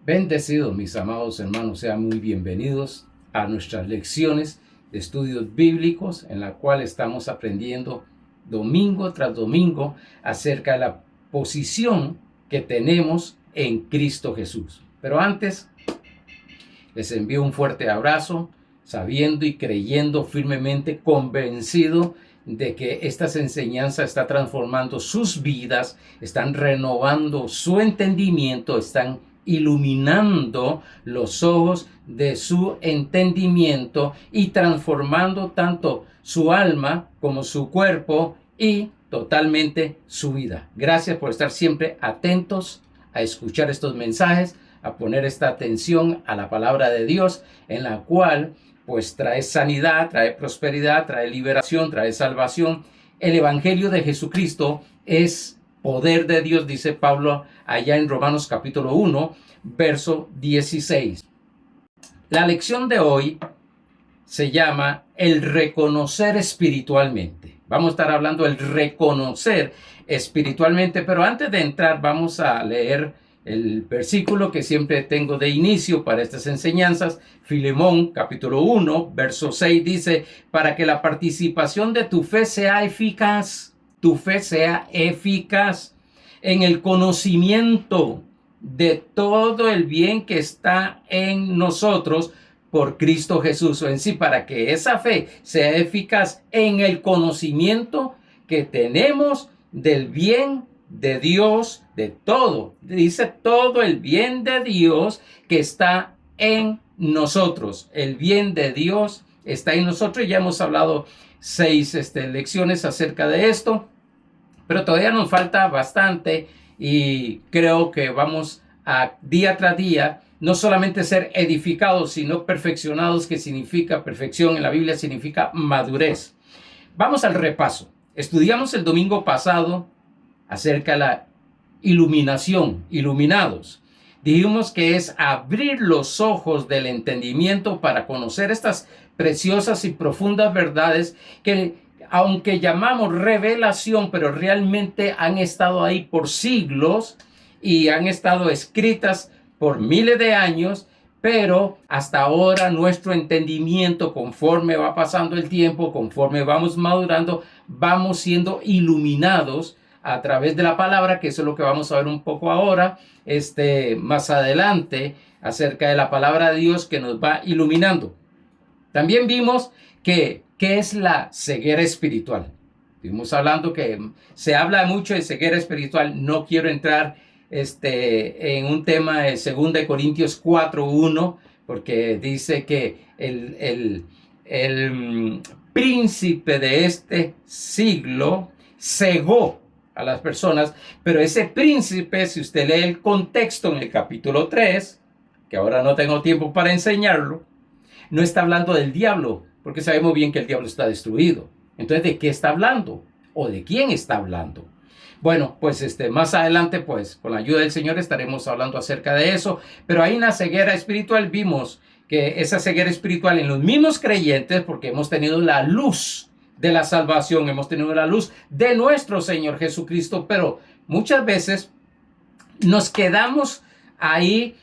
Bendecidos, mis amados hermanos, sean muy bienvenidos a nuestras lecciones de estudios bíblicos en la cual estamos aprendiendo domingo tras domingo acerca de la posición que tenemos en Cristo Jesús. Pero antes, les envío un fuerte abrazo, sabiendo y creyendo firmemente, convencido de que estas enseñanzas están transformando sus vidas, están renovando su entendimiento, están iluminando los ojos de su entendimiento y transformando tanto su alma como su cuerpo y totalmente su vida. Gracias por estar siempre atentos a escuchar estos mensajes, a poner esta atención a la palabra de Dios, en la cual pues trae sanidad, trae prosperidad, trae liberación, trae salvación. El evangelio de Jesucristo es poder de Dios, dice Pablo allá en Romanos capítulo 1, verso 16. La lección de hoy se llama el reconocer espiritualmente. Vamos a estar hablando del reconocer espiritualmente, pero antes de entrar vamos a leer el versículo que siempre tengo de inicio para estas enseñanzas. Filemón capítulo 1 verso 6 dice: para que la participación de tu fe sea eficaz en el conocimiento de todo el bien que está en nosotros por Cristo Jesús. O en sí, para que esa fe sea eficaz en el conocimiento que tenemos del bien de Dios, de todo, dice todo el bien de Dios que está en nosotros. El bien de Dios está en nosotros. Ya hemos hablado 6 lecciones acerca de esto, pero todavía nos falta bastante y creo que vamos a día tras día no solamente ser edificados, sino perfeccionados, que significa perfección en la Biblia, significa madurez. Vamos al repaso. Estudiamos el domingo pasado acerca de la iluminación, iluminados. Dijimos que es abrir los ojos del entendimiento para conocer estas preciosas y profundas verdades que, aunque llamamos revelación, pero realmente han estado ahí por siglos y han estado escritas por miles de años, pero hasta ahora nuestro entendimiento, conforme va pasando el tiempo, conforme vamos madurando, vamos siendo iluminados a través de la palabra, que eso es lo que vamos a ver un poco ahora, más adelante, acerca de la palabra de Dios que nos va iluminando. También vimos que ¿qué es la ceguera espiritual? Estuvimos hablando que se habla mucho de ceguera espiritual. No quiero entrar en un tema de 2 Corintios 4:1, porque dice que el príncipe de este siglo cegó a las personas, pero ese príncipe, si usted lee el contexto en el capítulo 3, que ahora no tengo tiempo para enseñarlo, no está hablando del diablo, porque sabemos bien que el diablo está destruido. Entonces, ¿de qué está hablando? ¿O de quién está hablando? Bueno, pues más adelante, pues, con la ayuda del Señor estaremos hablando acerca de eso, pero ahí en la ceguera espiritual vimos que esa ceguera espiritual en los mismos creyentes, porque hemos tenido la luz de la salvación, hemos tenido la luz de nuestro Señor Jesucristo, pero muchas veces nos quedamos ahí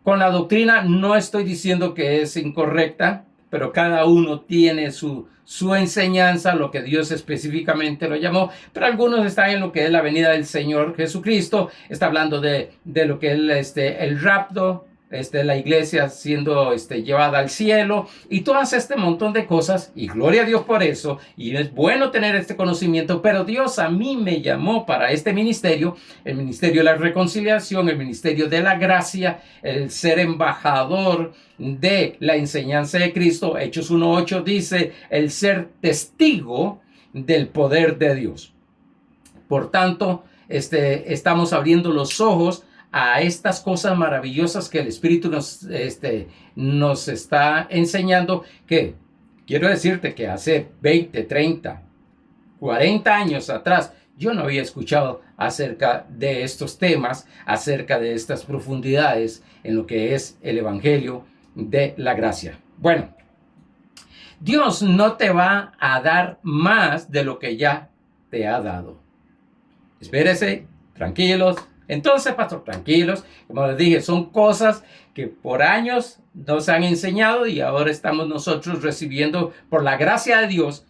con la doctrina. No estoy diciendo que es incorrecta, pero cada uno tiene su enseñanza, lo que Dios específicamente lo llamó, pero algunos están en lo que es la venida del Señor Jesucristo, está hablando de lo que es el rapto, la iglesia siendo llevada al cielo y todas este montón de cosas, y gloria a Dios por eso, y es bueno tener este conocimiento, pero Dios a mí me llamó para este ministerio, el ministerio de la reconciliación, el ministerio de la gracia, el ser embajador de la enseñanza de Cristo. Hechos 1:8 dice el ser testigo del poder de Dios. Por tanto, estamos abriendo los ojos a estas cosas maravillosas que el Espíritu nos está enseñando, que quiero decirte que hace 20, 30, 40 años atrás yo no había escuchado acerca de estos temas, acerca de estas profundidades en lo que es el Evangelio de la gracia. Bueno, Dios no te va a dar más de lo que ya te ha dado. Espérese, tranquilos, Entonces, pastor, tranquilos. Como les dije, son cosas que por años nos han enseñado y ahora estamos nosotros recibiendo por la gracia de Dios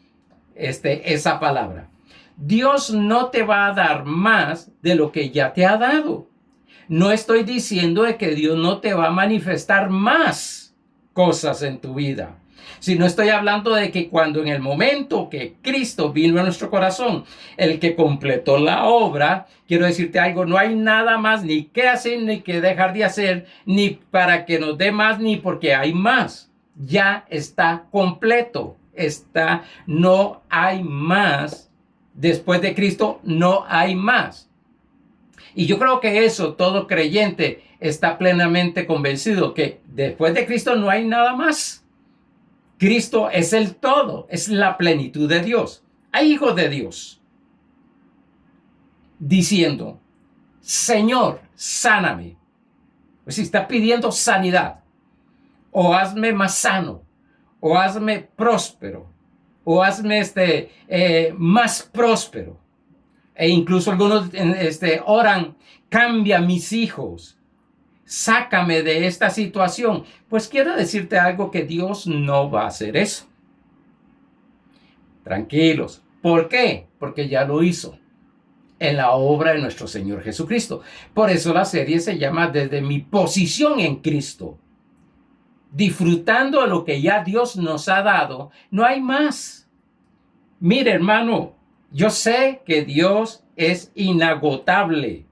esa palabra. Dios no te va a dar más de lo que ya te ha dado. No estoy diciendo de que Dios no te va a manifestar más cosas en tu vida, sino estoy hablando de que cuando en el momento que Cristo vino a nuestro corazón, el que completó la obra, quiero decirte algo, no hay nada más ni que hacer ni que dejar de hacer, ni para que nos dé más, ni porque hay más. Ya está completo, no hay más. Después de Cristo no hay más. Y yo creo que eso todo creyente está plenamente convencido, que después de Cristo no hay nada más. Cristo es el todo, es la plenitud de Dios. Hay hijos de Dios diciendo, Señor, sáname. Pues si está pidiendo sanidad, o hazme más sano, o hazme próspero, o hazme más próspero. E incluso algunos oran, cambia mis hijos, sácame de esta situación. Pues quiero decirte algo, que Dios no va a hacer eso. Tranquilos. ¿Por qué? Porque ya lo hizo en la obra de nuestro Señor Jesucristo. Por eso la serie se llama Desde mi posición en Cristo. Disfrutando de lo que ya Dios nos ha dado, no hay más. Mire, hermano, yo sé que Dios es inagotable.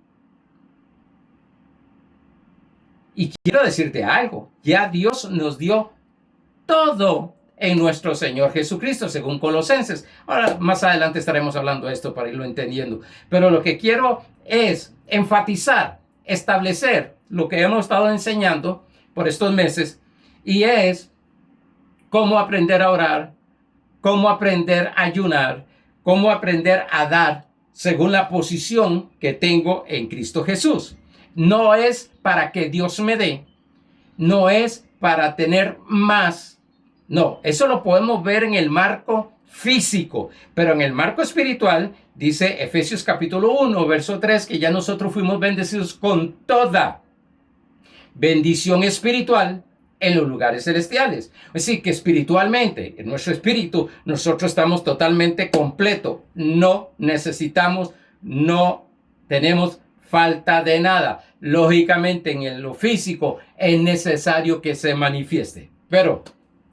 Y quiero decirte algo, ya Dios nos dio todo en nuestro Señor Jesucristo, según Colosenses. Ahora, más adelante estaremos hablando de esto para irlo entendiendo. Pero lo que quiero es enfatizar, establecer lo que hemos estado enseñando por estos meses, y es cómo aprender a orar, cómo aprender a ayunar, cómo aprender a dar según la posición que tengo en Cristo Jesús. No es para que Dios me dé, no es para tener más. No, eso lo podemos ver en el marco físico, pero en el marco espiritual dice Efesios capítulo 1, verso 3, que ya nosotros fuimos bendecidos con toda bendición espiritual en los lugares celestiales. Es decir, que espiritualmente, en nuestro espíritu, nosotros estamos totalmente completos. No necesitamos, no tenemos falta de nada. Lógicamente, en lo físico es necesario que se manifieste. Pero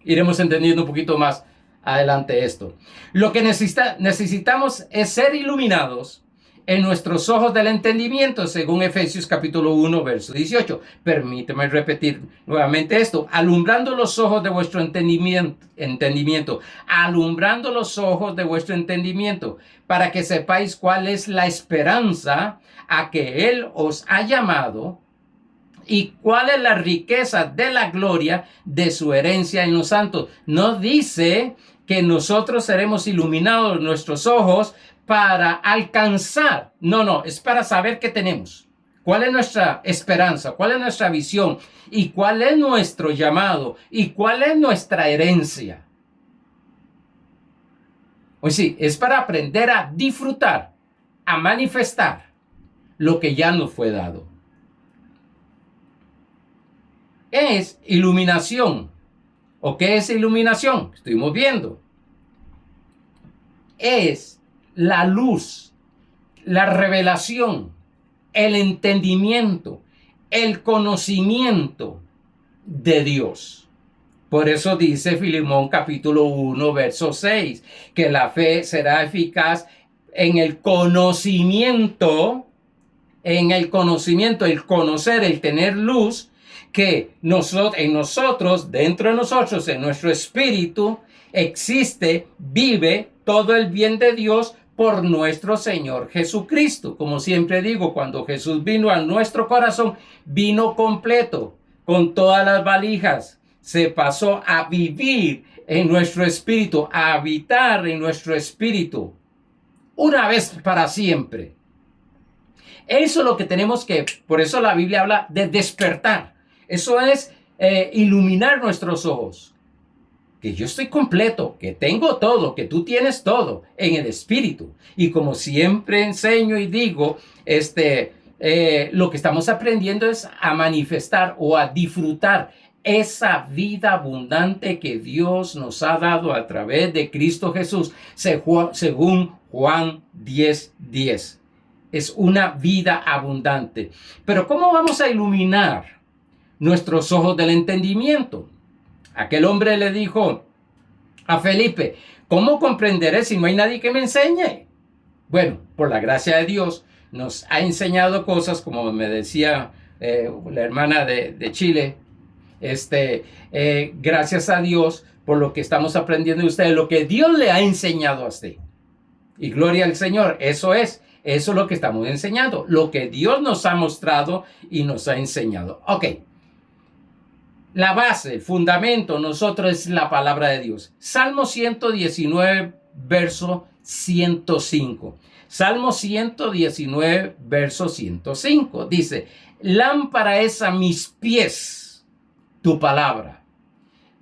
iremos entendiendo un poquito más adelante esto. Lo que necesitamos es ser iluminados en nuestros ojos del entendimiento, según Efesios capítulo 1, verso 18. Permíteme repetir nuevamente esto. Alumbrando los ojos de vuestro entendimiento. Alumbrando los ojos de vuestro entendimiento, para que sepáis cuál es la esperanza a que Él os ha llamado y cuál es la riqueza de la gloria de su herencia en los santos. No dice que nosotros seremos iluminados nuestros ojos para alcanzar. No, es para saber qué tenemos. ¿Cuál es nuestra esperanza? ¿Cuál es nuestra visión? ¿Y cuál es nuestro llamado? ¿Y cuál es nuestra herencia? Pues sí, es para aprender a disfrutar, a manifestar lo que ya nos fue dado. Es iluminación. ¿O qué es iluminación? Estuvimos viendo. Es la luz, la revelación, el entendimiento, el conocimiento de Dios. Por eso dice Filemón capítulo 1, verso 6, que la fe será eficaz en el conocimiento, el conocer, el tener luz, que en nosotros, dentro de nosotros, en nuestro espíritu, existe, vive todo el bien de Dios por nuestro Señor Jesucristo. Como siempre digo, cuando Jesús vino a nuestro corazón, vino completo, con todas las valijas. Se pasó a vivir en nuestro espíritu, a habitar en nuestro espíritu, una vez para siempre. Eso es lo que tenemos que, por eso la Biblia habla de despertar. Eso es iluminar nuestros ojos. Que yo estoy completo, que tengo todo, que tú tienes todo en el espíritu. Y como siempre enseño y digo, lo que estamos aprendiendo es a manifestar o a disfrutar esa vida abundante que Dios nos ha dado a través de Cristo Jesús, según Juan 10:10. Es una vida abundante. Pero ¿cómo vamos a iluminar nuestros ojos del entendimiento? Aquel hombre le dijo a Felipe, ¿cómo comprenderé si no hay nadie que me enseñe? Bueno, por la gracia de Dios, nos ha enseñado cosas, como me decía la hermana de Chile, gracias a Dios por lo que estamos aprendiendo de ustedes, lo que Dios le ha enseñado a usted. Y gloria al Señor, eso es lo que estamos enseñando, lo que Dios nos ha mostrado y nos ha enseñado. Ok, la base, el fundamento, nosotros es la palabra de Dios. Salmo 119, verso 105. Salmo 119, verso 105. Dice, lámpara es a mis pies tu palabra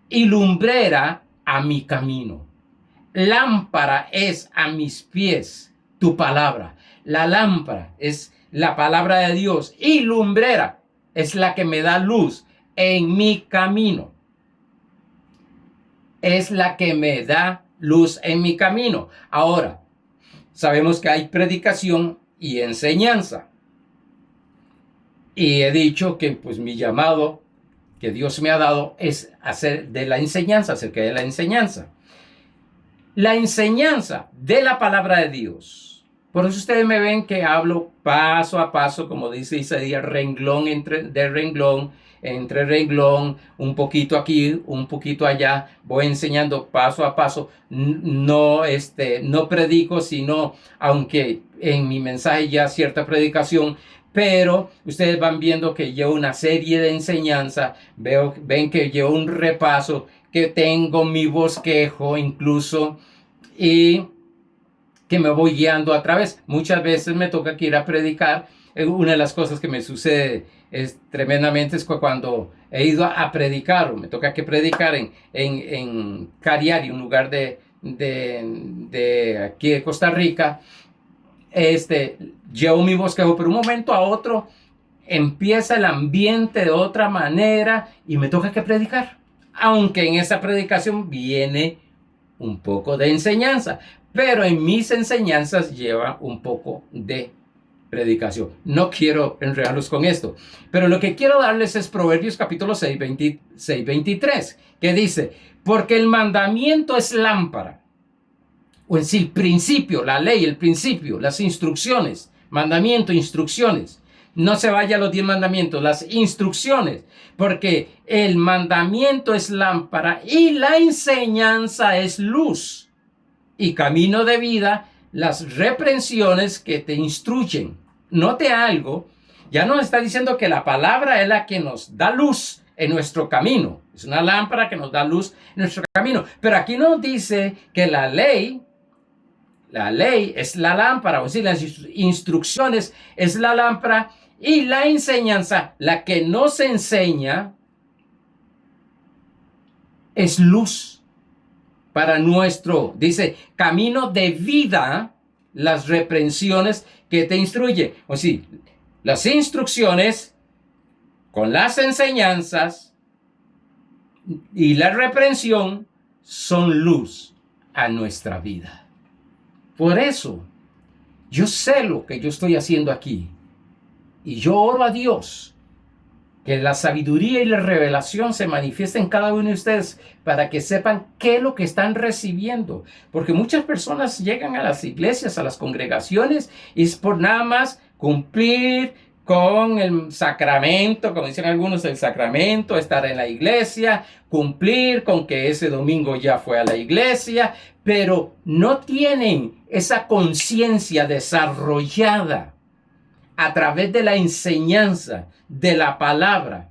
y lumbrera a mi camino. Lámpara es a mis pies tu palabra. La lámpara es la palabra de Dios y lumbrera es la que me da luz en mi camino. Es la que me da luz en mi camino. Ahora, sabemos que hay predicación y enseñanza. Y he dicho que pues mi llamado que Dios me ha dado es hacer de la enseñanza, acerca de la enseñanza. La enseñanza de la palabra de Dios. Por eso ustedes me ven que hablo paso a paso, como dice Isaías, renglón entre renglón, un poquito aquí, un poquito allá. Voy enseñando paso a paso. No predico, sino, aunque en mi mensaje ya cierta predicación, pero ustedes van viendo que llevo una serie de enseñanza, ven que llevo un repaso, que tengo mi bosquejo incluso, y que me voy guiando a través. Muchas veces me toca que ir a predicar. Una de las cosas que me sucede tremendamente es cuando he ido a predicar, o me toca que predicar en Cariari, un lugar de aquí de Costa Rica. Llevo mi bosquejo, pero un momento a otro empieza el ambiente de otra manera y me toca que predicar. Aunque en esa predicación viene un poco de enseñanza, pero en mis enseñanzas lleva un poco de predicación. No quiero enredarlos con esto, pero lo que quiero darles es Proverbios capítulo 6, 23, que dice, porque el mandamiento es lámpara, o en sí, el principio, la ley, el principio, las instrucciones, mandamiento, instrucciones. No se vaya a los 10 mandamientos, las instrucciones, porque el mandamiento es lámpara y la enseñanza es luz y camino de vida, las reprensiones que te instruyen. Note algo, ya nos está diciendo que la palabra es la que nos da luz en nuestro camino. Es una lámpara que nos da luz en nuestro camino. Pero aquí nos dice que la ley es la lámpara, o sea, las instrucciones es la lámpara y la enseñanza, la que nos enseña, es luz para nuestro, dice, camino de vida, las reprensiones que te instruye. O sea, las instrucciones con las enseñanzas y la reprensión son luz a nuestra vida. Por eso, yo sé lo que yo estoy haciendo aquí. Y yo oro a Dios que la sabiduría y la revelación se manifiesten en cada uno de ustedes para que sepan qué es lo que están recibiendo. Porque muchas personas llegan a las iglesias, a las congregaciones, y es por nada más cumplir con el sacramento, como dicen algunos, el sacramento, estar en la iglesia, cumplir con que ese domingo ya fue a la iglesia, pero no tienen esa conciencia desarrollada a través de la enseñanza de la palabra,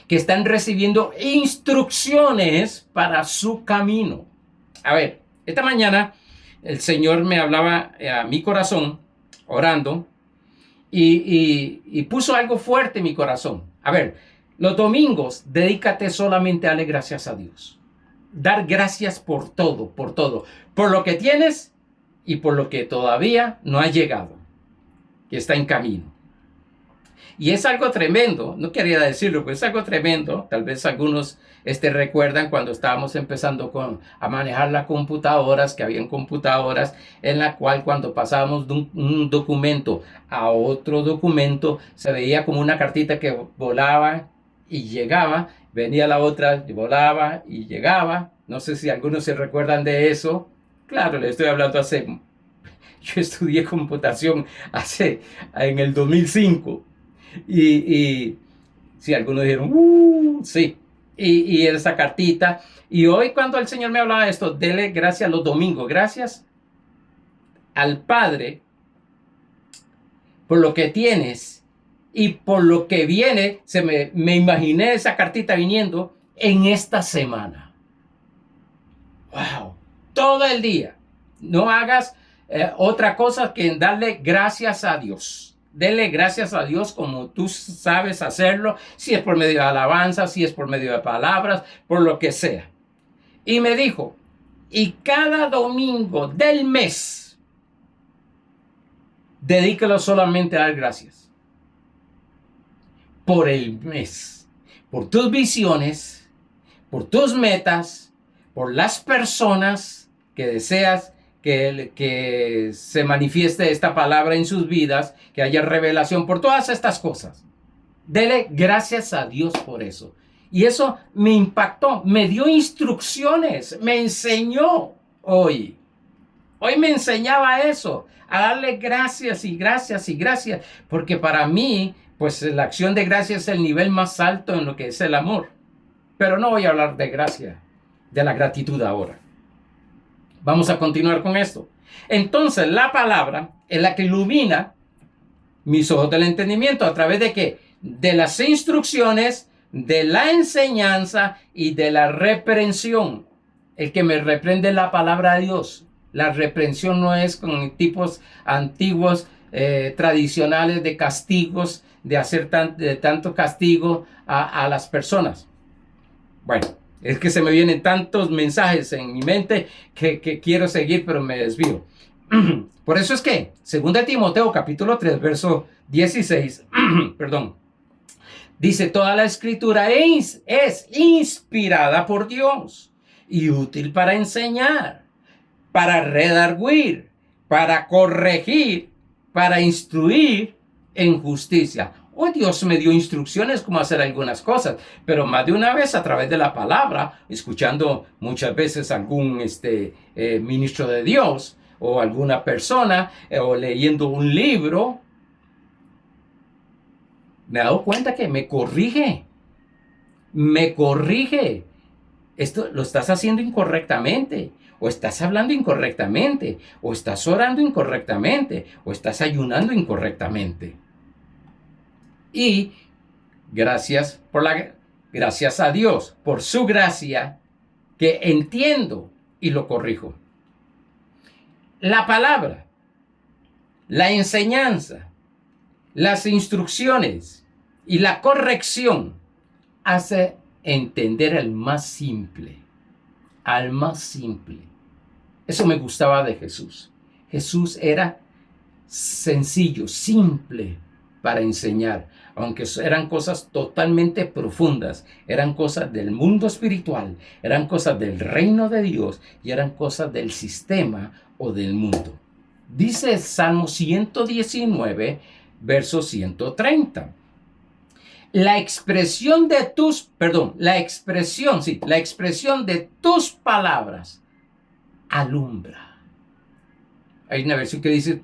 que están recibiendo instrucciones para su camino. A ver, esta mañana el Señor me hablaba a mi corazón, orando, y puso algo fuerte en mi corazón. A ver, los domingos, dedícate solamente a darle gracias a Dios. Dar gracias por todo, por lo que tienes y por lo que todavía no ha llegado, que está en camino. Y es algo tremendo, no quería decirlo, pero es algo tremendo. Tal vez algunos recuerdan cuando estábamos empezando a manejar las computadoras, que habían computadoras en la cual cuando pasábamos de un documento a otro documento, se veía como una cartita que volaba y llegaba, venía la otra, y volaba y llegaba. No sé si algunos se recuerdan de eso. Claro, le estoy hablando yo estudié computación en el 2005. Y sí, algunos dijeron, sí. Y esa cartita. Y hoy cuando el Señor me hablaba de esto, dele gracias los domingos. Gracias al Padre por lo que tienes y por lo que viene. Me imaginé esa cartita viniendo en esta semana. ¡Wow! Todo el día. No hagas otra cosa que darle gracias a Dios. Dele gracias a Dios como tú sabes hacerlo, si es por medio de alabanza, si es por medio de palabras, por lo que sea. Y me dijo, y cada domingo del mes, dedícalo solamente a dar gracias. Por el mes, por tus visiones, por tus metas, por las personas que deseas que se manifieste esta palabra en sus vidas, que haya revelación por todas estas cosas. Dele gracias a Dios por eso. Y eso me impactó, me dio instrucciones, me enseñó hoy. Hoy me enseñaba eso, a darle gracias y gracias y gracias, porque para mí, pues la acción de gracias es el nivel más alto en lo que es el amor. Pero no voy a hablar de gracia, de la gratitud ahora. Vamos a continuar con esto. Entonces, la palabra es la que ilumina mis ojos del entendimiento. ¿A través de qué? De las instrucciones, de la enseñanza y de la reprensión. El que me reprende es la palabra de Dios. La reprensión no es con tipos antiguos, tradicionales de castigos, de hacer tanto castigo a las personas. Bueno. Es que se me vienen tantos mensajes en mi mente que quiero seguir, pero me desvío. Por eso es que, 2 Timoteo capítulo 3, verso 16, perdón, dice, toda la escritura es inspirada por Dios y útil para enseñar, para redarguir, para corregir, para instruir en justicia. Hoy Dios me dio instrucciones cómo hacer algunas cosas, pero más de una vez a través de la palabra, escuchando muchas veces algún ministro de Dios o alguna persona o leyendo un libro, me he dado cuenta que me corrige. Esto lo estás haciendo incorrectamente, o estás hablando incorrectamente, o estás orando incorrectamente, o estás ayunando incorrectamente. Y gracias a Dios por su gracia que entiendo y lo corrijo. La palabra, la enseñanza, las instrucciones y la corrección hace entender al más simple. Eso me gustaba de Jesús. Jesús era sencillo, simple para enseñar, aunque eran cosas totalmente profundas, eran cosas del mundo espiritual, eran cosas del reino de Dios y eran cosas del sistema o del mundo. Dice Salmo 119, verso 130. La expresión de tus palabras alumbra. Hay una versión que dice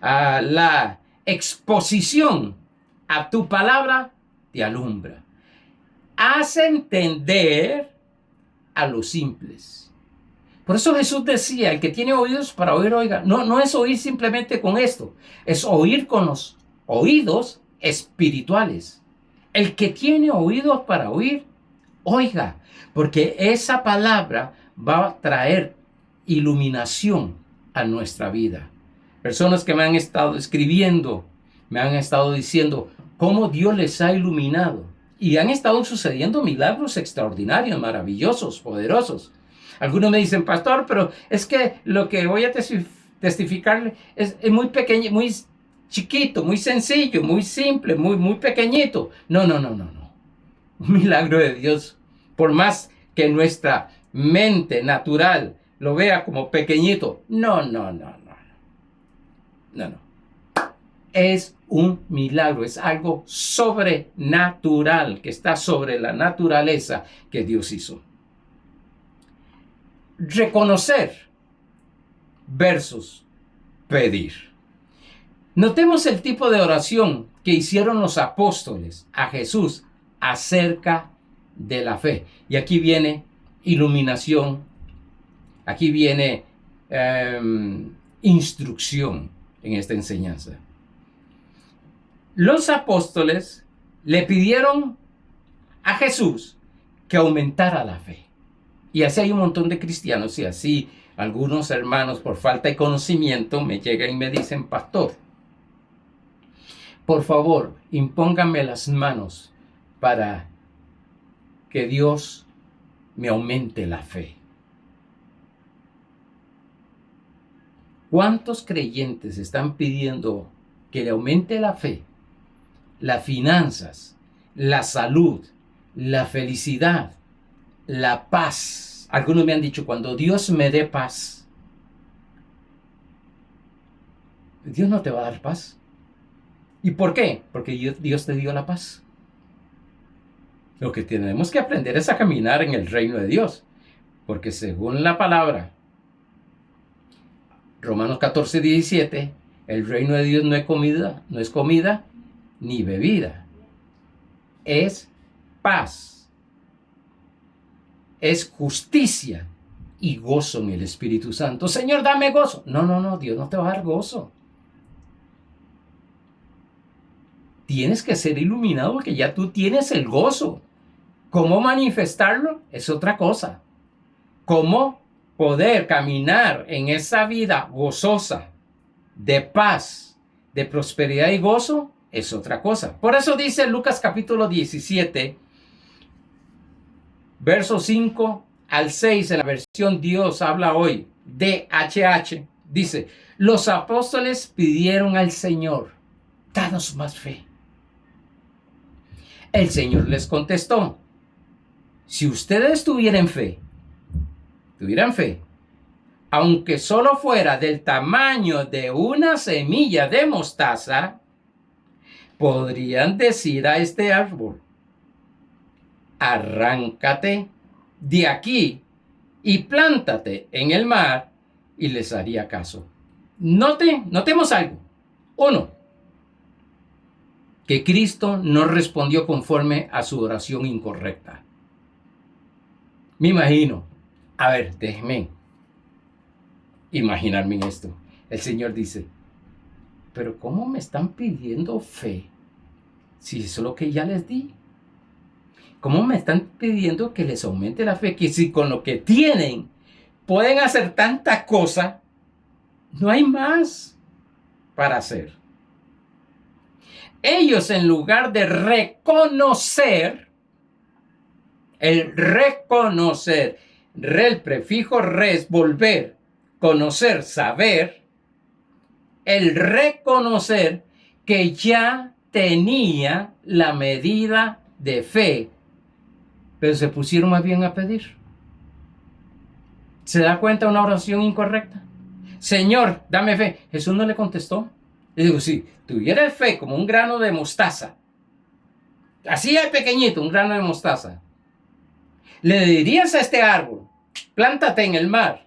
la exposición a tu palabra te alumbra. Hace entender a los simples. Por eso Jesús decía, el que tiene oídos para oír, oiga. No es oír simplemente con esto, es oír con los oídos espirituales. El que tiene oídos para oír, oiga, porque esa palabra va a traer iluminación a nuestra vida. Personas que me han estado escribiendo, me han estado diciendo cómo Dios les ha iluminado. Y han estado sucediendo milagros extraordinarios, maravillosos, poderosos. Algunos me dicen, pastor, pero es que lo que voy a testificar es muy pequeño, muy chiquito, muy sencillo, muy simple, muy pequeñito. No, no, no, no, no. Un milagro de Dios, por más que nuestra mente natural lo vea como pequeñito, no, no, no, no, no, no. Es un milagro, es algo sobrenatural que está sobre la naturaleza que Dios hizo. Reconocer versus pedir. Notemos el tipo de oración que hicieron los apóstoles a Jesús acerca de la fe. Y aquí viene iluminación, aquí viene instrucción en esta enseñanza. Los apóstoles le pidieron a Jesús que aumentara la fe. Y así hay un montón de cristianos y así algunos hermanos por falta de conocimiento me llegan y me dicen, pastor, por favor, impónganme las manos para que Dios me aumente la fe. ¿Cuántos creyentes están pidiendo que le aumente la fe, las finanzas, la salud, la felicidad, la paz? Algunos me han dicho, cuando Dios me dé paz, Dios no te va a dar paz. ¿Y por qué? Porque Dios te dio la paz. Lo que tenemos que aprender es a caminar en el reino de Dios. Porque según la palabra, Romanos 14:17, el reino de Dios no es comida ni bebida. Es paz. Es justicia y gozo en el Espíritu Santo. Señor, dame gozo. No, no, no, Dios no te va a dar gozo. Tienes que ser iluminado porque ya tú tienes el gozo. ¿Cómo manifestarlo? Es otra cosa. ¿Cómo poder caminar en esa vida gozosa, de paz, de prosperidad y gozo? Es otra cosa. Por eso dice Lucas capítulo 17, versos 5 al 6, en la versión Dios habla hoy, DHH, dice, los apóstoles pidieron al Señor, danos más fe. El Señor les contestó, si ustedes tuvieran fe, aunque solo fuera del tamaño de una semilla de mostaza, podrían decir a este árbol, arráncate de aquí y plántate en el mar, y les haría caso. Notemos algo. Uno, que Cristo no respondió conforme a su oración incorrecta. Me imagino, a ver, déjenme imaginarme en esto. El Señor dice, pero ¿cómo me están pidiendo fe si eso es lo que ya les di? ¿Cómo me están pidiendo que les aumente la fe? Que si con lo que tienen pueden hacer tanta cosa, no hay más para hacer. Ellos, en lugar de reconocer, el prefijo res, volver, conocer, saber, el reconocer que ya tenía la medida de fe, pero se pusieron más bien a pedir. ¿Se da cuenta una oración incorrecta? Señor, dame fe. Jesús no le contestó. Le digo, si tuvieras fe como un grano de mostaza, así de pequeñito, un grano de mostaza, le dirías a este árbol, plántate en el mar,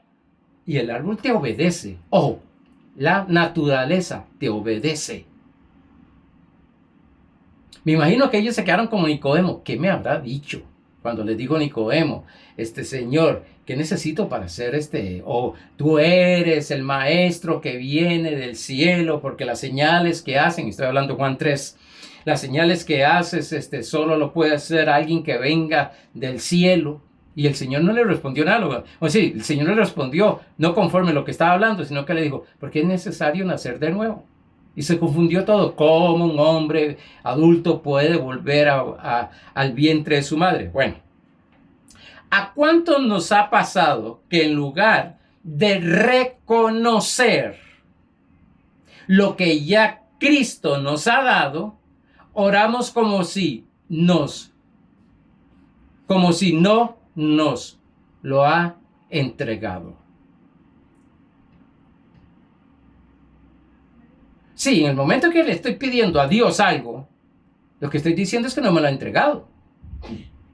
y el árbol te obedece. Ojo, la naturaleza te obedece. Me imagino que ellos se quedaron como Nicodemo. ¿Qué me habrá dicho? Cuando le dijo Nicodemo, Señor, ¿qué necesito para hacer tú eres el maestro que viene del cielo, porque las señales que hacen, estoy hablando Juan 3, las señales que haces, solo lo puede hacer alguien que venga del cielo. Y el Señor no le respondió nada. O sí, el Señor le respondió, no conforme a lo que estaba hablando, sino que le dijo, porque es necesario nacer de nuevo. Y se confundió todo. ¿Cómo un hombre adulto puede volver al vientre de su madre? Bueno, ¿a cuántos nos ha pasado que en lugar de reconocer lo que ya Cristo nos ha dado, oramos como si no nos lo ha entregado. Sí, en el momento que le estoy pidiendo a Dios algo, lo que estoy diciendo es que no me lo ha entregado.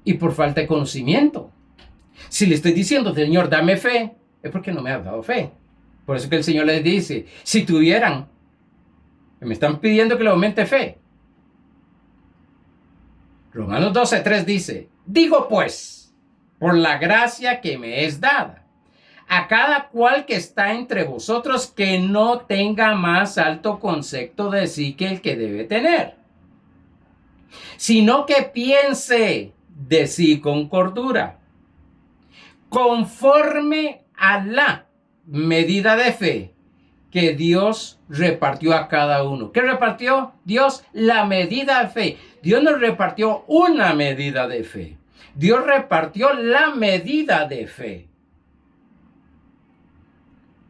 Y por falta de conocimiento. Si le estoy diciendo, Señor, dame fe, es porque no me ha dado fe. Por eso que el Señor les dice, si tuvieran, me están pidiendo que le aumente fe. Romanos 12:3 dice, digo pues, por la gracia que me es dada, a cada cual que está entre vosotros que no tenga más alto concepto de sí que el que debe tener, sino que piense de sí con cordura, conforme a la medida de fe que Dios repartió a cada uno. ¿Qué repartió Dios? La medida de fe. Dios no repartió una medida de fe. Dios repartió la medida de fe.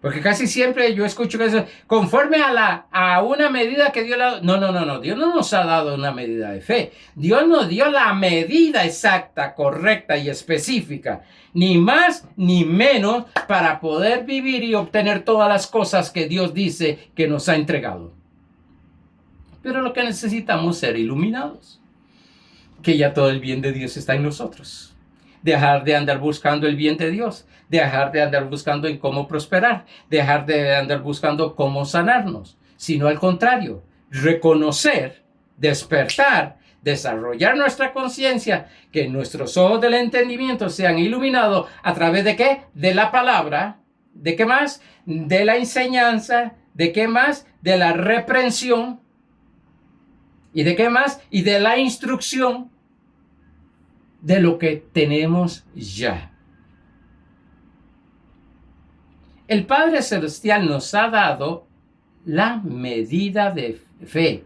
Porque casi siempre yo escucho que es conforme a una medida que Dios le ha dado. No. Dios no nos ha dado una medida de fe. Dios nos dio la medida exacta, correcta y específica. Ni más ni menos para poder vivir y obtener todas las cosas que Dios dice que nos ha entregado. Pero lo que necesitamos es ser iluminados. Que ya todo el bien de Dios está en nosotros. Dejar de andar buscando el bien de Dios, dejar de andar buscando en cómo prosperar, dejar de andar buscando cómo sanarnos, sino al contrario, reconocer, despertar, desarrollar nuestra conciencia, que nuestros ojos del entendimiento sean iluminados a través de ¿qué? De la palabra, ¿de qué más? De la enseñanza, ¿de qué más? De la reprensión, ¿y de qué más? Y de la instrucción, de lo que tenemos ya. El Padre Celestial nos ha dado la medida de fe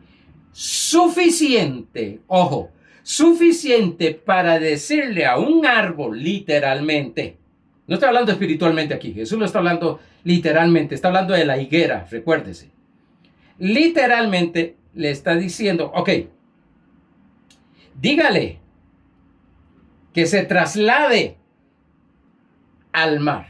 suficiente, ojo, suficiente para decirle a un árbol literalmente, no estoy hablando espiritualmente aquí, Jesús lo está hablando literalmente, está hablando de la higuera, recuérdese. Literalmente le está diciendo, ok, dígale que se traslade al mar.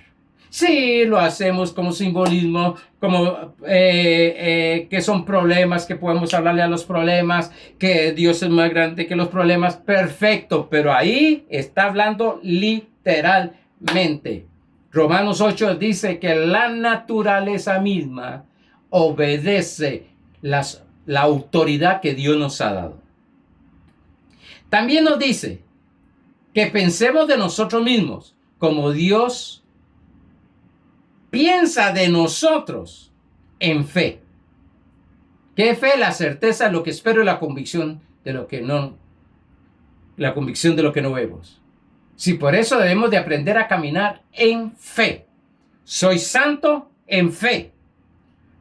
Sí, lo hacemos como simbolismo, como que son problemas, que podemos hablarle a los problemas, que Dios es más grande que los problemas. Perfecto, pero ahí está hablando literalmente. Romanos 8 dice que la naturaleza misma obedece la autoridad que Dios nos ha dado. También nos dice que pensemos de nosotros mismos como Dios piensa de nosotros en fe. ¿Qué fe? La certeza de lo que espero y la convicción de lo que no, la convicción de lo que no vemos. Si por eso debemos de aprender a caminar en fe. Soy santo en fe.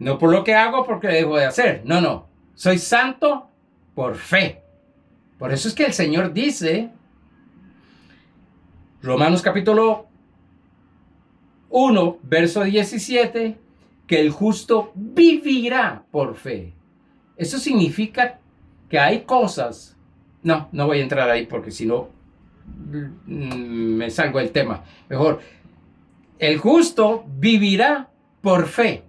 No por lo que hago porque dejo de hacer. No. Soy santo por fe. Por eso es que el Señor dice, Romanos capítulo 1, verso 17, que el justo vivirá por fe. Eso significa que hay cosas, no voy a entrar ahí porque si no me salgo del tema. Mejor, el justo vivirá por fe.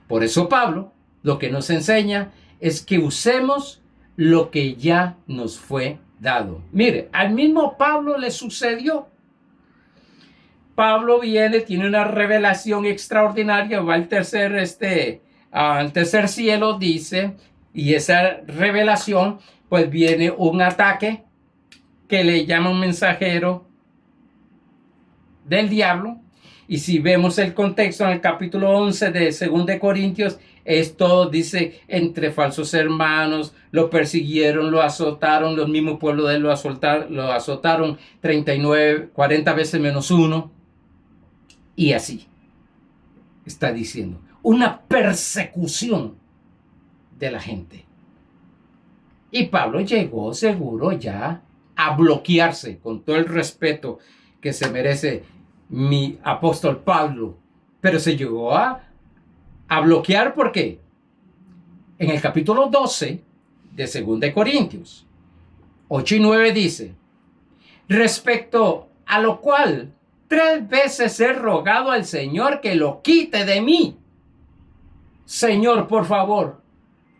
Por eso Pablo lo que nos enseña es que usemos lo que ya nos fue dado. Mire, al mismo Pablo le sucedió. Pablo viene, tiene una revelación extraordinaria, va al tercer cielo, dice, y esa revelación, pues viene un ataque que le llama un mensajero del diablo. Y si vemos el contexto en el capítulo 11 de 2 de Corintios, esto dice, entre falsos hermanos, lo persiguieron, lo azotaron, los mismos pueblos de él lo azotaron 40 veces menos uno. Y así está diciendo, una persecución de la gente. Y Pablo llegó seguro ya a bloquearse, con todo el respeto que se merece mi apóstol Pablo, pero se llegó a a bloquear. ¿Por qué? En el capítulo 12 de 2 de Corintios 8 y 9 dice: respecto a lo cual 3 veces he rogado al Señor que lo quite de mí. Señor, por favor,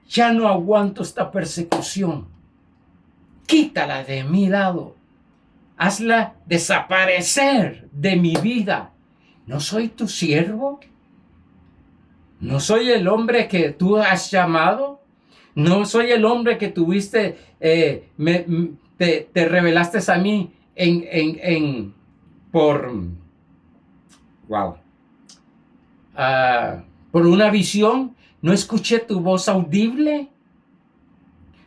ya no aguanto esta persecución. Quítala de mi lado. Hazla desaparecer de mi vida. ¿No soy tu siervo? ¿No soy el hombre que tú has llamado? ¿No soy el hombre que tuviste, te revelaste a mí por, wow, por una visión? ¿No escuché tu voz audible?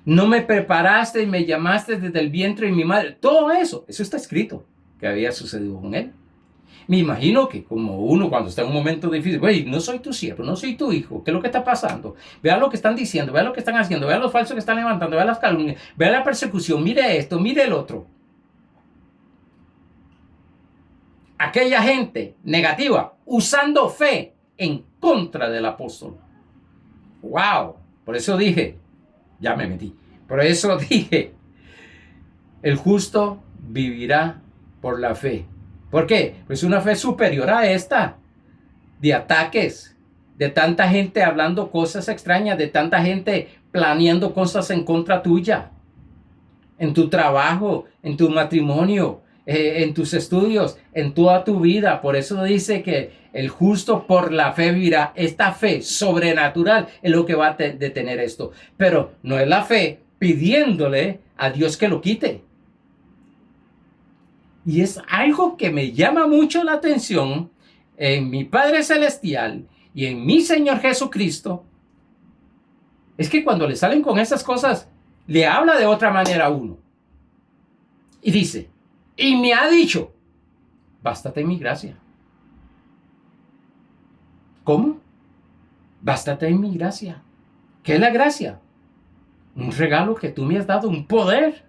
¿No me preparaste y me llamaste desde el vientre de mi madre? Todo eso está escrito que había sucedido con él. Me imagino que como uno cuando está en un momento difícil, güey, no soy tu siervo, no soy tu hijo, ¿qué es lo que está pasando? Vea lo que están diciendo, vea lo que están haciendo, vea los falsos que están levantando, vea las calumnias, vea la persecución, mire esto, mire el otro. Aquella gente negativa usando fe en contra del apóstol. ¡Wow! Por eso dije, ya me metí, por eso dije, el justo vivirá por la fe. ¿Por qué? Pues una fe superior a esta, de ataques, de tanta gente hablando cosas extrañas, de tanta gente planeando cosas en contra tuya, en tu trabajo, en tu matrimonio, en tus estudios, en toda tu vida. Por eso dice que el justo por la fe vivirá. Esta fe sobrenatural es lo que va a detener esto. Pero no es la fe pidiéndole a Dios que lo quite. Y es algo que me llama mucho la atención en mi Padre Celestial y en mi Señor Jesucristo. Es que cuando le salen con esas cosas, le habla de otra manera a uno. Y dice, y me ha dicho, bástate mi gracia. ¿Cómo? Bástate en mi gracia. ¿Qué es la gracia? Un regalo que tú me has dado, un poder.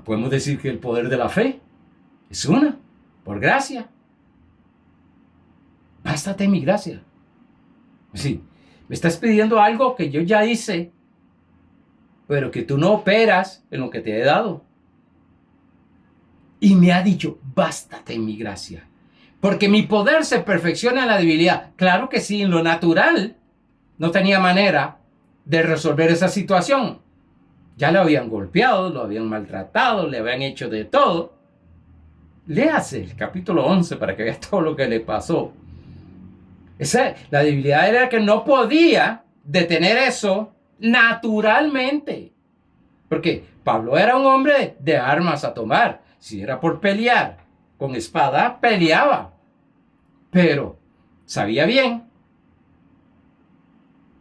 Podemos decir que el poder de la fe es una, por gracia. Bástate mi gracia. Sí, me estás pidiendo algo que yo ya hice, pero que tú no operas en lo que te he dado. Y me ha dicho, bástate mi gracia. Porque mi poder se perfecciona en la debilidad. Claro que sí, en lo natural no tenía manera de resolver esa situación. Ya lo habían golpeado, lo habían maltratado, le habían hecho de todo. Léase el capítulo 11 para que veas todo lo que le pasó. La debilidad era que no podía detener eso naturalmente. Porque Pablo era un hombre de armas a tomar. Si era por pelear con espada, peleaba. Pero sabía bien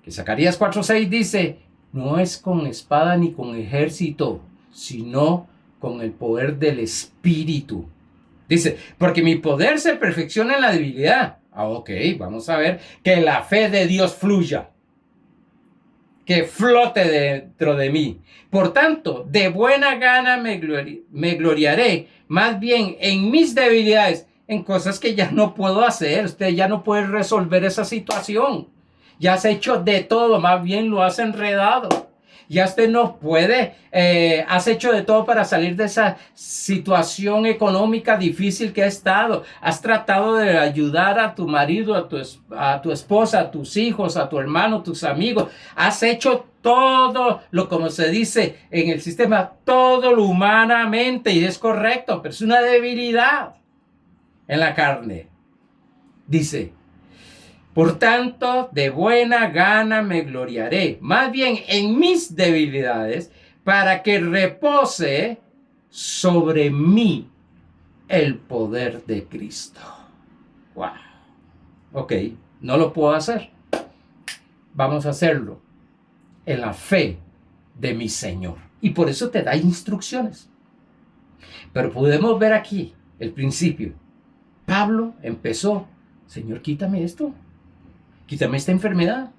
que Zacarías 4:6 dice, no es con espada ni con ejército, sino con el poder del Espíritu. Dice, porque mi poder se perfecciona en la debilidad. Ok, vamos a ver que la fe de Dios fluya, que flote dentro de mí. Por tanto, de buena gana me gloriaré, más bien en mis debilidades, en cosas que ya no puedo hacer. Usted ya no puede resolver esa situación. Ya has hecho de todo, más bien lo has enredado. Ya usted no puede, has hecho de todo para salir de esa situación económica difícil que ha estado. Has tratado de ayudar a tu marido, a tu esposa, a tus hijos, a tu hermano, tus amigos. Has hecho todo lo, como se dice en el sistema, todo lo humanamente, y es correcto, pero es una debilidad en la carne. Dice, por tanto, de buena gana me gloriaré, más bien en mis debilidades, para que repose sobre mí el poder de Cristo. Wow. Ok, no lo puedo hacer. Vamos a hacerlo en la fe de mi Señor. Y por eso te da instrucciones. Pero podemos ver aquí el principio. Pablo empezó, Señor, quítame esto. Quítame esta enfermedad.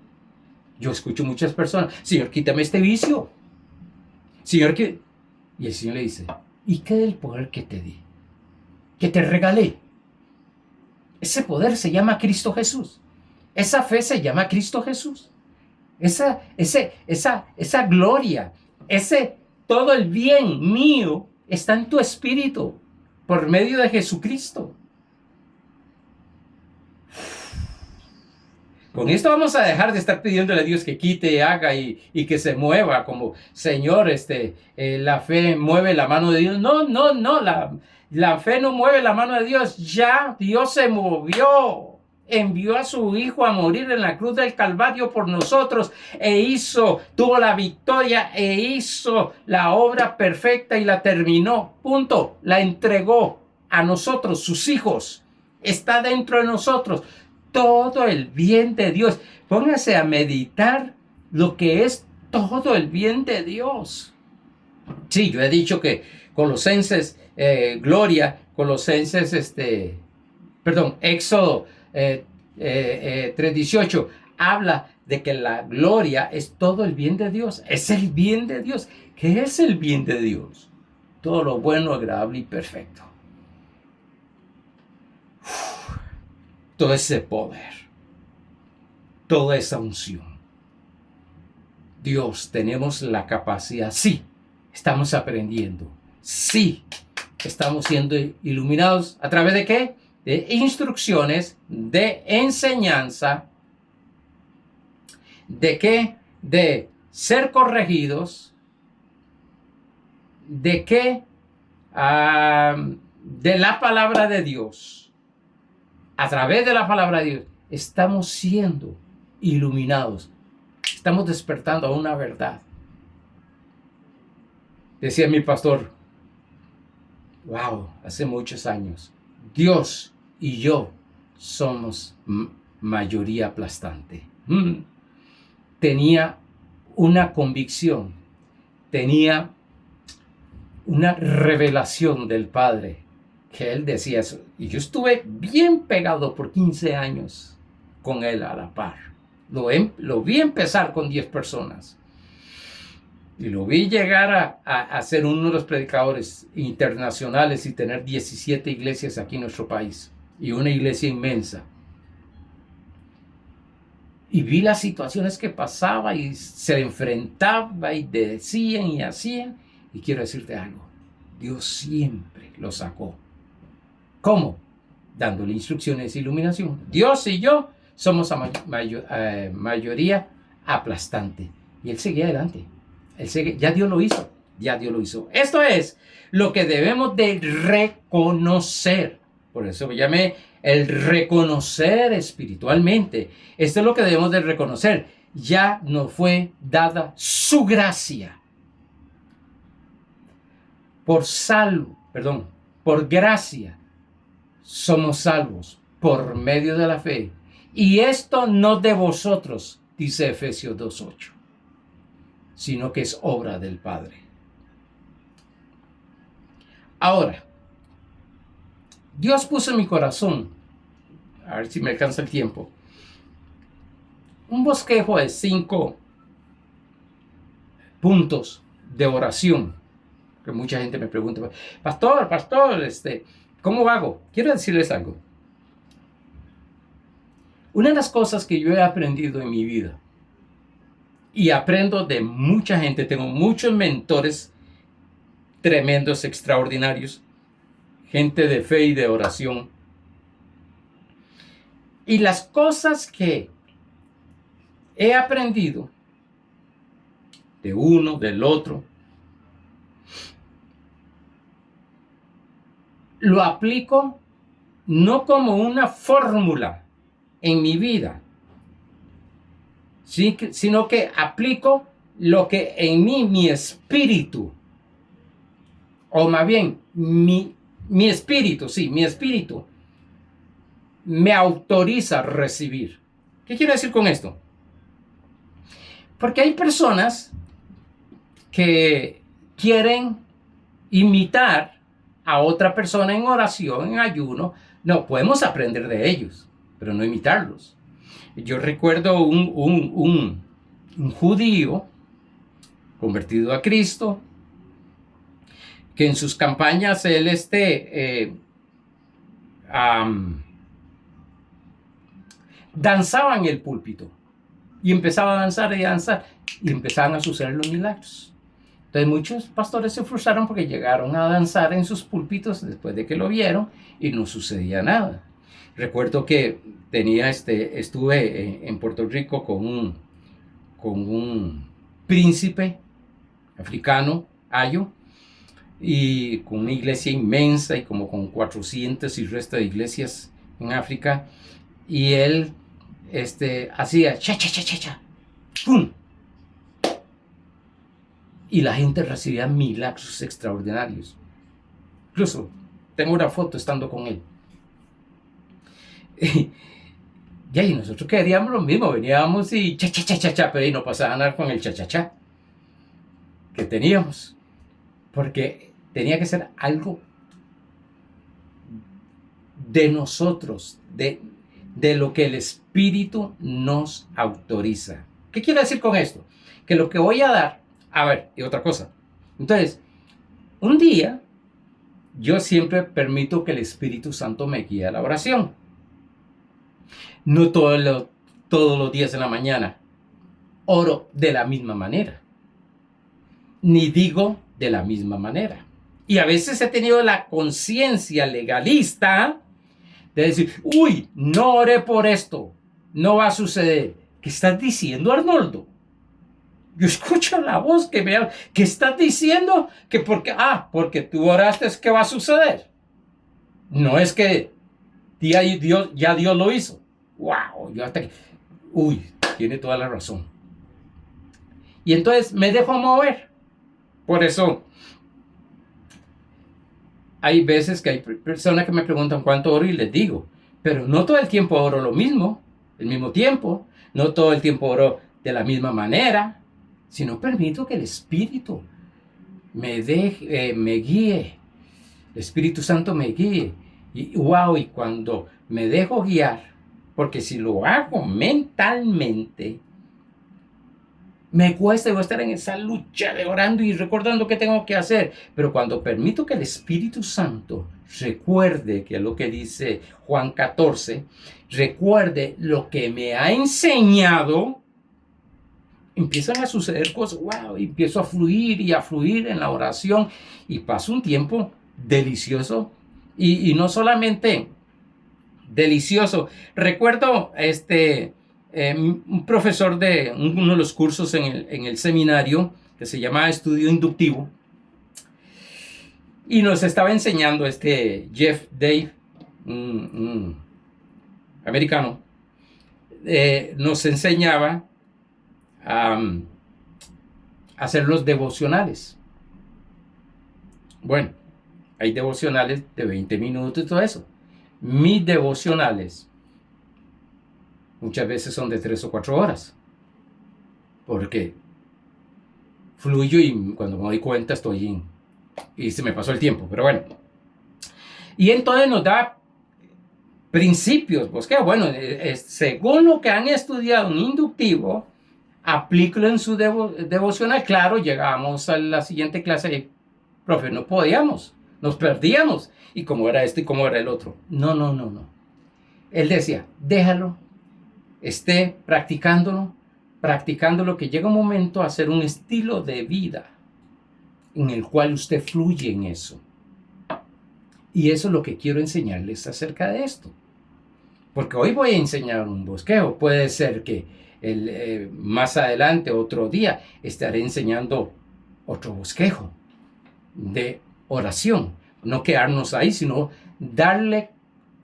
Yo escucho muchas personas, Señor, quítame este vicio. Señor, que... Y el Señor le dice, ¿y qué del poder que te di? Que te regalé. Ese poder se llama Cristo Jesús. Esa fe se llama Cristo Jesús. Esa gloria, todo el bien mío está en tu espíritu por medio de Jesucristo. Con esto vamos a dejar de estar pidiéndole a Dios que quite, haga y que se mueva como Señor, la fe mueve la mano de Dios. No, la fe no mueve la mano de Dios. Ya Dios se movió. Envió a su Hijo a morir en la cruz del Calvario por nosotros tuvo la victoria e hizo la obra perfecta y la terminó. Punto. La entregó a nosotros, sus hijos. Está dentro de nosotros. Todo el bien de Dios. Póngase a meditar lo que es todo el bien de Dios. Sí, yo he dicho que Colosenses, Éxodo 3:18 habla de que la gloria es todo el bien de Dios. Es el bien de Dios. ¿Qué es el bien de Dios? Todo lo bueno, agradable y perfecto. Todo ese poder, toda esa unción. Dios, tenemos la capacidad, sí, estamos aprendiendo, sí, estamos siendo iluminados. ¿A través de qué? De instrucciones, de enseñanza, ¿de qué? De ser corregidos, ¿de qué? De la palabra de Dios. A través de la palabra de Dios estamos siendo iluminados. Estamos despertando a una verdad. Decía mi pastor, wow, hace muchos años, Dios y yo somos mayoría aplastante. Tenía una convicción, tenía una revelación del Padre, que él decía eso. Y yo estuve bien pegado por 15 años con él a la par. Lo vi empezar con 10 personas. Y lo vi llegar a ser uno de los predicadores internacionales y tener 17 iglesias aquí en nuestro país. Y una iglesia inmensa. Y vi las situaciones que pasaba y se enfrentaba y decían y hacían. Y quiero decirte algo. Dios siempre lo sacó. ¿Cómo? Dándole instrucciones e iluminación. Dios y yo somos mayoría aplastante. Y Él seguía adelante. Ya Dios lo hizo. Ya Dios lo hizo. Esto es lo que debemos de reconocer. Por eso me llamé el reconocer espiritualmente. Esto es lo que debemos de reconocer. Ya nos fue dada su gracia. Por gracia somos salvos por medio de la fe. Y esto no de vosotros, dice Efesios 2:8, sino que es obra del Padre. Ahora, Dios puso en mi corazón, a ver si me alcanza el tiempo, un bosquejo de 5 puntos de oración. Que mucha gente me pregunta, pastor, ¿cómo hago? Quiero decirles algo. Una de las cosas que yo he aprendido en mi vida, y aprendo de mucha gente, tengo muchos mentores tremendos, extraordinarios, gente de fe y de oración. Y las cosas que he aprendido de uno, del otro, lo aplico no como una fórmula en mi vida, sino que aplico lo que en mí, mi espíritu, o más bien, mi espíritu me autoriza a recibir. ¿Qué quiero decir con esto? Porque hay personas que quieren imitar a otra persona en oración, en ayuno. No, podemos aprender de ellos, pero no imitarlos. Yo recuerdo un judío convertido a Cristo, que en sus campañas él danzaba en el púlpito. Y empezaba a danzar y a danzar. Y empezaban a suceder los milagros. Entonces muchos pastores se frustraron porque llegaron a danzar en sus púlpitos después de que lo vieron y no sucedía nada. Recuerdo que estuve en Puerto Rico con un príncipe africano, Ayo, y con una iglesia inmensa y como con 400 y resto de iglesias en África. Y él hacía cha, cha, cha, cha, cha, ¡pum! Y la gente recibía milagros extraordinarios. Incluso tengo una foto estando con él. Y nosotros queríamos lo mismo, veníamos y cha, cha, cha, cha, cha, pero ahí no pasaba nada con el cha, cha, cha que teníamos. Porque tenía que ser algo de nosotros, de lo que el Espíritu nos autoriza. ¿Qué quiero decir con esto? Que lo que voy a dar, a ver, y otra cosa. Entonces, un día, yo siempre permito que el Espíritu Santo me guíe a la oración. No todos los días en la mañana oro de la misma manera, ni digo de la misma manera. Y a veces he tenido la conciencia legalista de decir, uy, no oré por esto, no va a suceder. ¿Qué estás diciendo, Arnoldo? Yo escucho la voz que me habla. ¿Qué estás diciendo? Que porque tú oraste es que va a suceder. No es que ya Dios lo hizo. Wow, tiene toda la razón. Y entonces me dejo mover. Por eso hay veces que hay personas que me preguntan cuánto oro y les digo, pero no todo el tiempo oro lo mismo, el mismo tiempo, no todo el tiempo oro de la misma manera, sino permito que el Espíritu me guíe, el Espíritu Santo me guíe. Y cuando me dejo guiar, porque si lo hago mentalmente, me cuesta, voy a estar en esa lucha de orando y recordando qué tengo que hacer. Pero cuando permito que el Espíritu Santo recuerde, que es lo que dice Juan 14, recuerde lo que me ha enseñado, empiezan a suceder cosas, empiezo a fluir en la oración y paso un tiempo delicioso. Y no solamente delicioso. Recuerdo un profesor de uno de los cursos en el seminario que se llamaba Estudio Inductivo y nos estaba enseñando Jeff Dave, un americano, nos enseñaba a hacer los devocionales. Bueno, hay devocionales de 20 minutos y todo eso. Mis devocionales muchas veces son de 3 o 4 horas. Porque fluyo y cuando me doy cuenta y se me pasó el tiempo. Pero bueno. Y entonces nos da principios. Pues que bueno, según lo que han estudiado en inductivo, aplíquelo en su devocional. Claro, llegamos a la siguiente clase y, profe, no podíamos. Nos perdíamos. Y cómo era esto y cómo era el otro. No. Él decía, déjalo. Esté practicándolo, que llega un momento a ser un estilo de vida en el cual usted fluye en eso. Y eso es lo que quiero enseñarles acerca de esto. Porque hoy voy a enseñar un bosquejo. Puede ser que más adelante, otro día, estaré enseñando otro bosquejo de oración. No quedarnos ahí, sino darle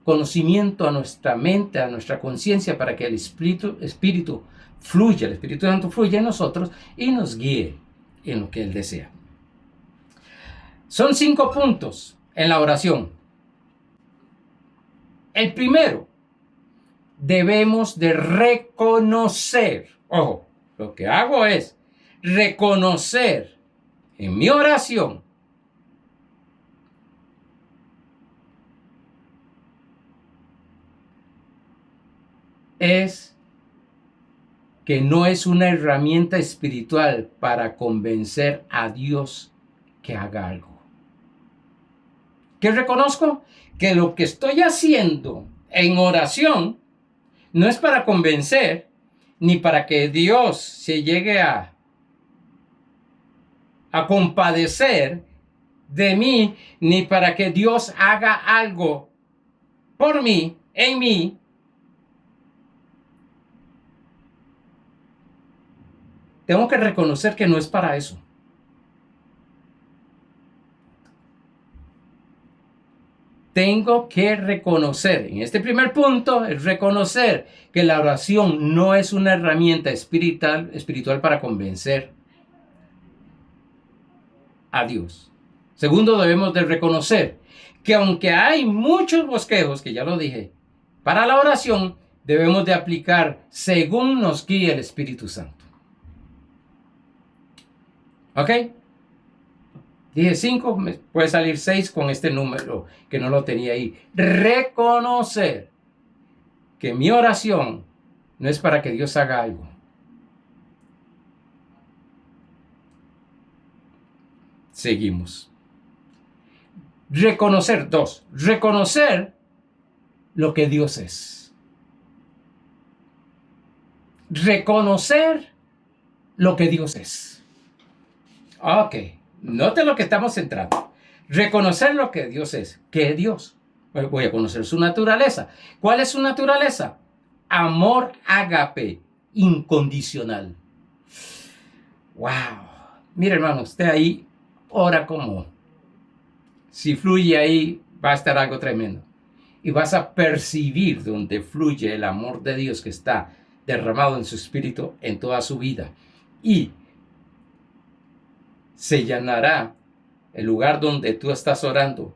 conocimiento a nuestra mente, a nuestra conciencia, para que el Espíritu fluya, el Espíritu Santo fluya en nosotros y nos guíe en lo que Él desea. Son 5 puntos en la oración. El primero, debemos de reconocer. Ojo, lo que hago es reconocer en mi oración es que no es una herramienta espiritual para convencer a Dios que haga algo. ¿Qué reconozco? Que lo que estoy haciendo en oración No es para convencer, ni para que Dios se llegue a compadecer de mí, ni para que Dios haga algo por mí, en mí. Tengo que reconocer que no es para eso. Tengo que reconocer, en este primer punto, es reconocer que la oración no es una herramienta espiritual para convencer a Dios. Segundo, debemos de reconocer que aunque hay muchos bosquejos, que ya lo dije, para la oración, debemos de aplicar según nos guíe el Espíritu Santo. ¿Ok? Dije 5, puede salir 6 con este número que no lo tenía ahí. Reconocer que mi oración no es para que Dios haga algo. Seguimos. Reconocer, 2. Reconocer lo que Dios es. Reconocer lo que Dios es. Ok. Note lo que estamos centrando. Reconocer lo que Dios es. ¿Qué es Dios? Voy a conocer su naturaleza. ¿Cuál es su naturaleza? Amor ágape, incondicional. ¡Wow! Mire, hermano, usted ahí ora como. Si fluye ahí, va a estar algo tremendo. Y vas a percibir donde fluye el amor de Dios que está derramado en su espíritu en toda su vida. Y se llenará el lugar donde tú estás orando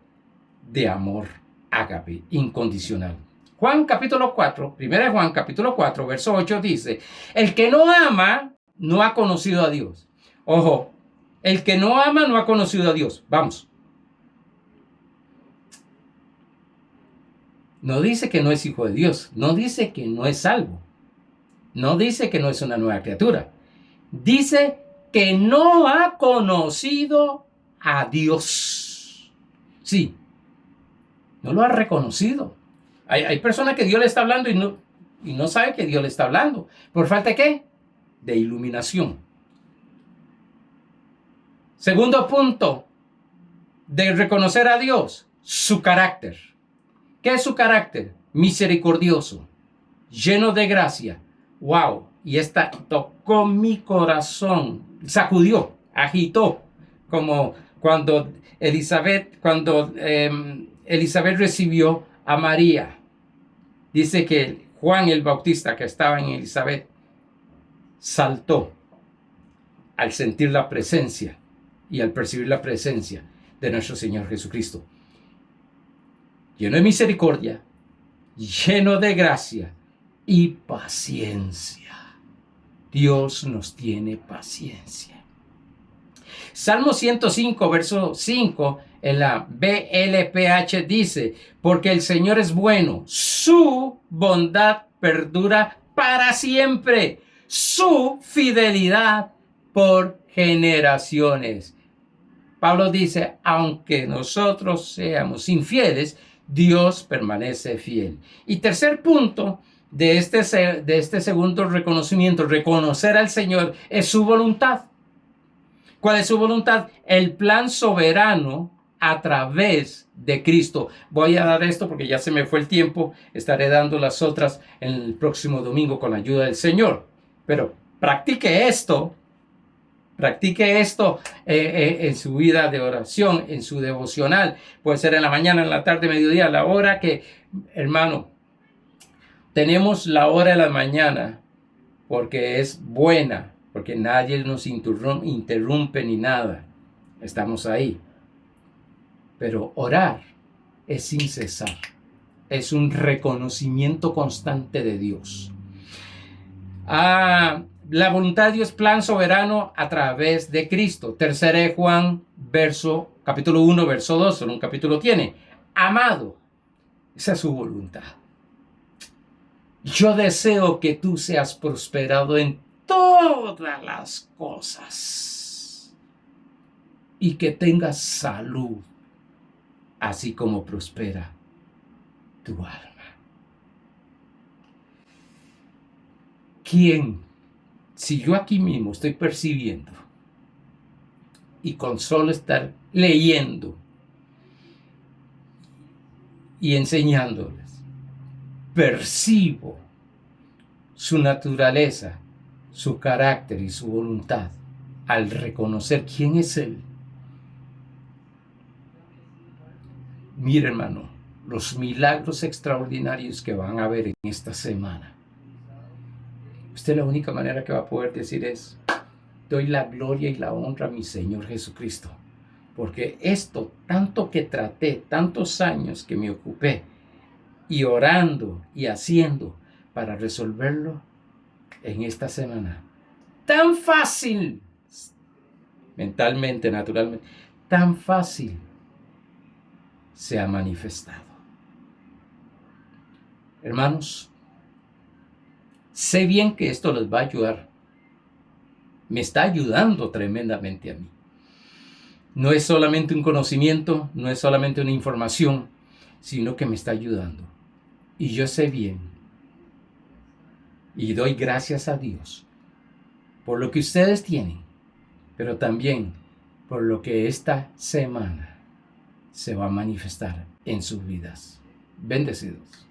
de amor ágape, incondicional. Juan capítulo 4, 1 Juan capítulo 4, verso 8 dice, el que no ama no ha conocido a Dios. Ojo, el que no ama no ha conocido a Dios. Vamos. No dice que no es hijo de Dios, no dice que no es salvo, no dice que no es una nueva criatura. Dice que no ha conocido a Dios. Sí, no lo ha reconocido. Hay personas que Dios le está hablando y no sabe que Dios le está hablando. ¿Por falta de qué? De iluminación. Segundo punto de reconocer a Dios, su carácter. ¿Qué es su carácter? Misericordioso, lleno de gracia. ¡Wow! Y esta tocó mi corazón, sacudió, agitó, como cuando Elizabeth recibió a María. Dice que Juan el Bautista, que estaba en Elizabeth, saltó al sentir la presencia y al percibir la presencia de nuestro Señor Jesucristo. Lleno de misericordia, lleno de gracia y paciencia. Dios nos tiene paciencia. Salmo 105, verso 5, en la BLPH dice, porque el Señor es bueno, su bondad perdura para siempre, su fidelidad por generaciones. Pablo dice, aunque nosotros seamos infieles, Dios permanece fiel. Y tercer punto de este segundo reconocimiento, reconocer al Señor, es su voluntad. ¿Cuál es su voluntad? El plan soberano a través de Cristo. Voy a dar esto porque ya se me fue el tiempo. Estaré dando las otras en el próximo domingo con la ayuda del Señor. Pero practique esto en su vida de oración, en su devocional. Puede ser en la mañana, en la tarde, mediodía, a la hora que, hermano, tenemos la hora de la mañana porque es buena, porque nadie nos interrumpe ni nada. Estamos ahí. Pero orar es sin cesar. Es un reconocimiento constante de Dios. La voluntad de Dios, plan soberano a través de Cristo. 3 Juan, capítulo 1, verso 2, solo un capítulo tiene. Amado, esa es su voluntad. Yo deseo que tú seas prosperado en todas las cosas y que tengas salud, así como prospera tu alma. ¿Quién, si yo aquí mismo estoy percibiendo y con solo estar leyendo y enseñándoles, percibo su naturaleza, su carácter y su voluntad al reconocer quién es Él? Mire, hermano, los milagros extraordinarios que van a haber en esta semana. Usted la única manera que va a poder decir es: doy la gloria y la honra a mi Señor Jesucristo. Porque esto, tanto que traté, tantos años que me ocupé, y orando y haciendo para resolverlo en esta semana, tan fácil, mentalmente, naturalmente, tan fácil se ha manifestado. Hermanos, sé bien que esto les va a ayudar. Me está ayudando tremendamente a mí. No es solamente un conocimiento, no es solamente una información, sino que me está ayudando. Y yo sé bien, y doy gracias a Dios por lo que ustedes tienen, pero también por lo que esta semana se va a manifestar en sus vidas. Bendecidos.